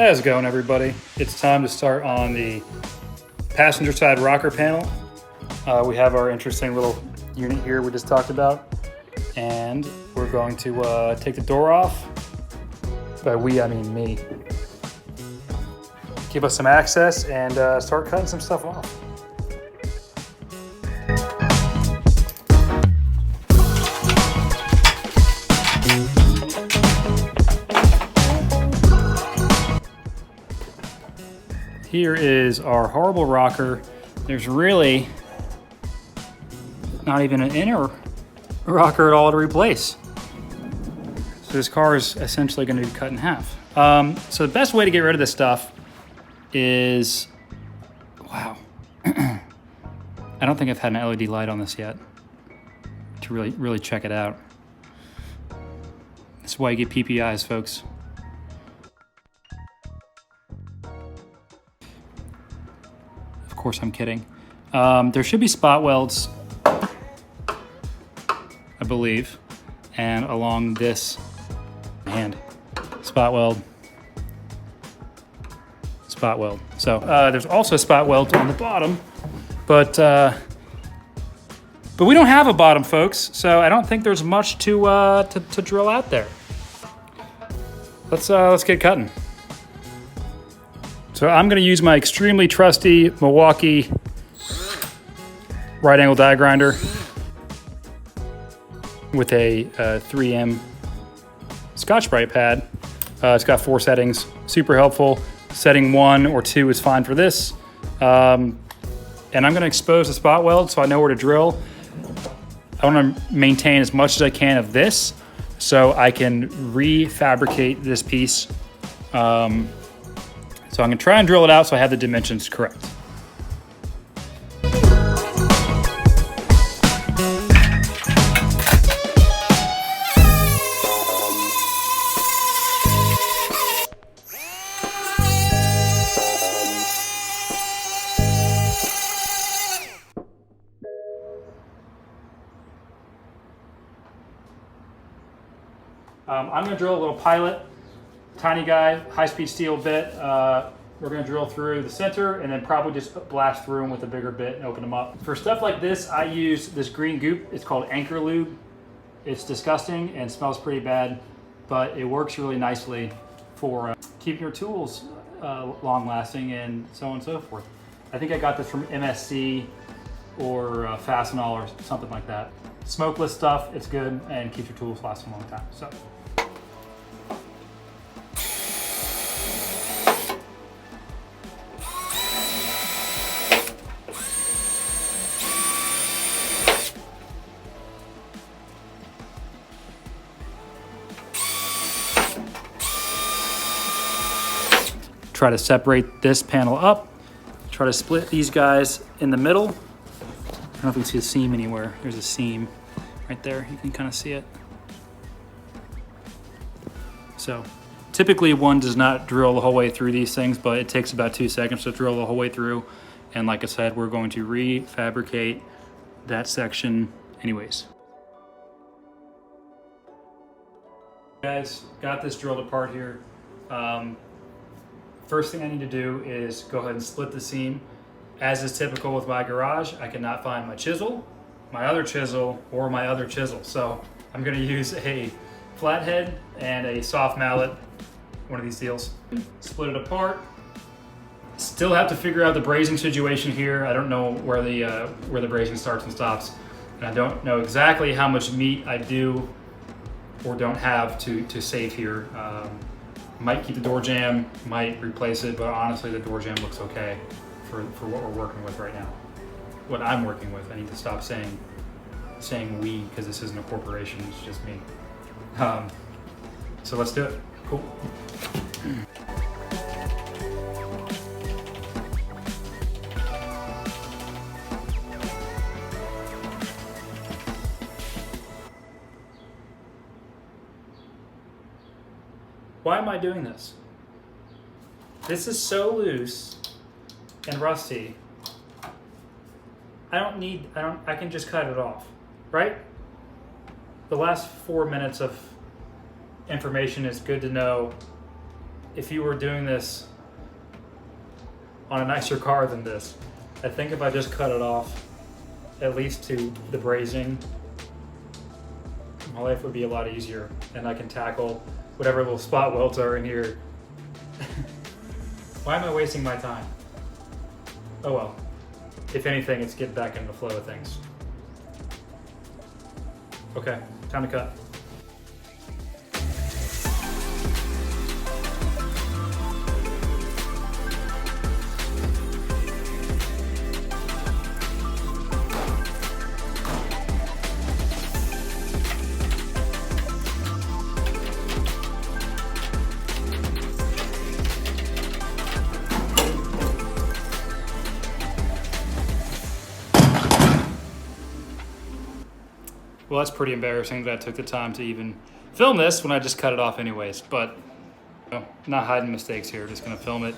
How's it going, everybody? It's time to start on the passenger side rocker panel. We have our interesting little unit here we just talked about, and we're going to take the door off. By we, I mean me. Give us some access and start cutting some stuff off. Here is our horrible rocker. There's really not even an inner rocker at all to replace. So this car is essentially going to be cut in half. So the best way to get rid of this stuff is, wow. I don't think I've had an LED light on this yet to really check it out. That's why you get PPIs, folks. Of course, I'm kidding. There should be spot welds, I believe, and along this hand, spot weld. So there's also a spot weld on the bottom, but we don't have a bottom, folks. So I don't think there's much to drill out there. Let's get cutting. So I'm going to use my extremely trusty Milwaukee right angle die grinder with a 3M Scotch-Brite pad. It's got 4 settings, super helpful. Setting 1 or 2 is fine for this. And I'm going to expose the spot weld so I know where to drill. I want to maintain as much as I can of this so I can refabricate this piece. So I'm gonna try and drill it out so I have the dimensions correct. I'm gonna drill a little pilot. Tiny guy, high-speed steel bit. We're gonna drill through the center and then probably just blast through them with a bigger bit and open them up. For stuff like this, I use this green goop. It's called Anchor Lube. It's disgusting and smells pretty bad, but it works really nicely for keeping your tools long-lasting and so on and so forth. I think I got this from MSC or Fastenal or something like that. Smokeless stuff, it's good and keeps your tools lasting a long time. So. Try to separate this panel up. Try to split these guys in the middle. I don't know if you can see a seam anywhere. There's a seam right there. You can kind of see it. So typically one does not drill the whole way through these things, but it takes about 2 seconds to drill the whole way through. And like I said, we're going to refabricate that section anyways. Guys, got this drilled apart here. First thing I need to do is go ahead and split the seam. As is typical with my garage, I cannot find my chisel, my other chisel, or my other chisel. So I'm gonna use a flathead and a soft mallet, one of these deals. Split it apart. Still have to figure out the brazing situation here. I don't know where the brazing starts and stops. And I don't know exactly how much meat I do or don't have to save here. Might keep the door jamb, might replace it, but honestly the door jamb looks okay for what we're working with right now. What I'm working with, I need to stop saying we because this isn't a corporation, it's just me. So let's do it, cool. Why am I doing this? This is so loose and rusty. I can just cut it off, right? The last 4 minutes of information is good to know if you were doing this on a nicer car than this, I think if I just cut it off at least to the brazing, my life would be a lot easier, and I can tackle whatever little spot welds are in here. Why am I wasting my time? Oh well. If anything, it's get back into the flow of things. Okay, time to cut. Well, that's pretty embarrassing that I took the time to even film this when I just cut it off anyways, but not hiding mistakes here, just gonna film it,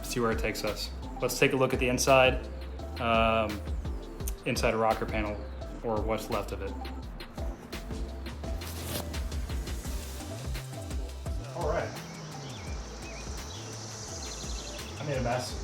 see where it takes us. Let's take a look at the inside a rocker panel, or what's left of it. All right. I made a mess.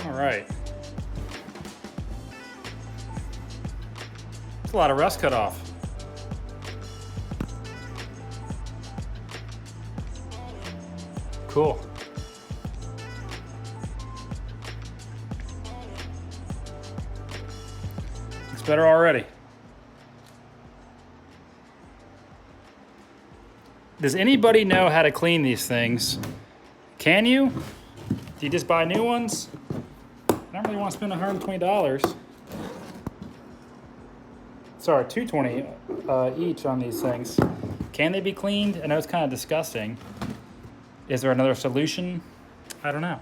All right. That's a lot of rust cut off. Cool. It's better already. Does anybody know how to clean these things? Can you? Do you just buy new ones? I don't really want to spend $120. Sorry, $220 each on these things. Can they be cleaned? I know it's kind of disgusting. Is there another solution? I don't know.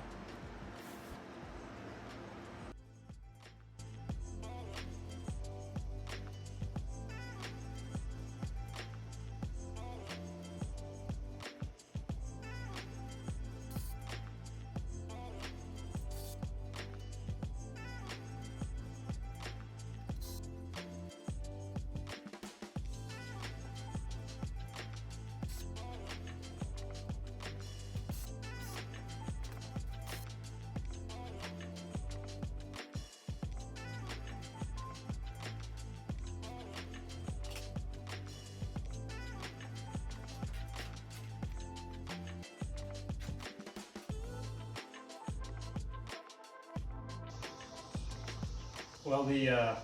Well, the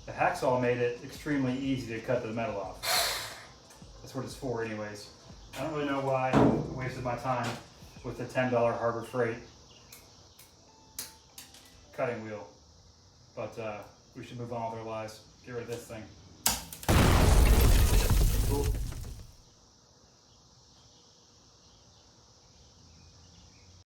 Hackzall made it extremely easy to cut the metal off. That's what it's for anyways. I don't really know why I wasted my time with the $10 Harbor Freight cutting wheel, but we should move on with our lives. Get rid of this thing.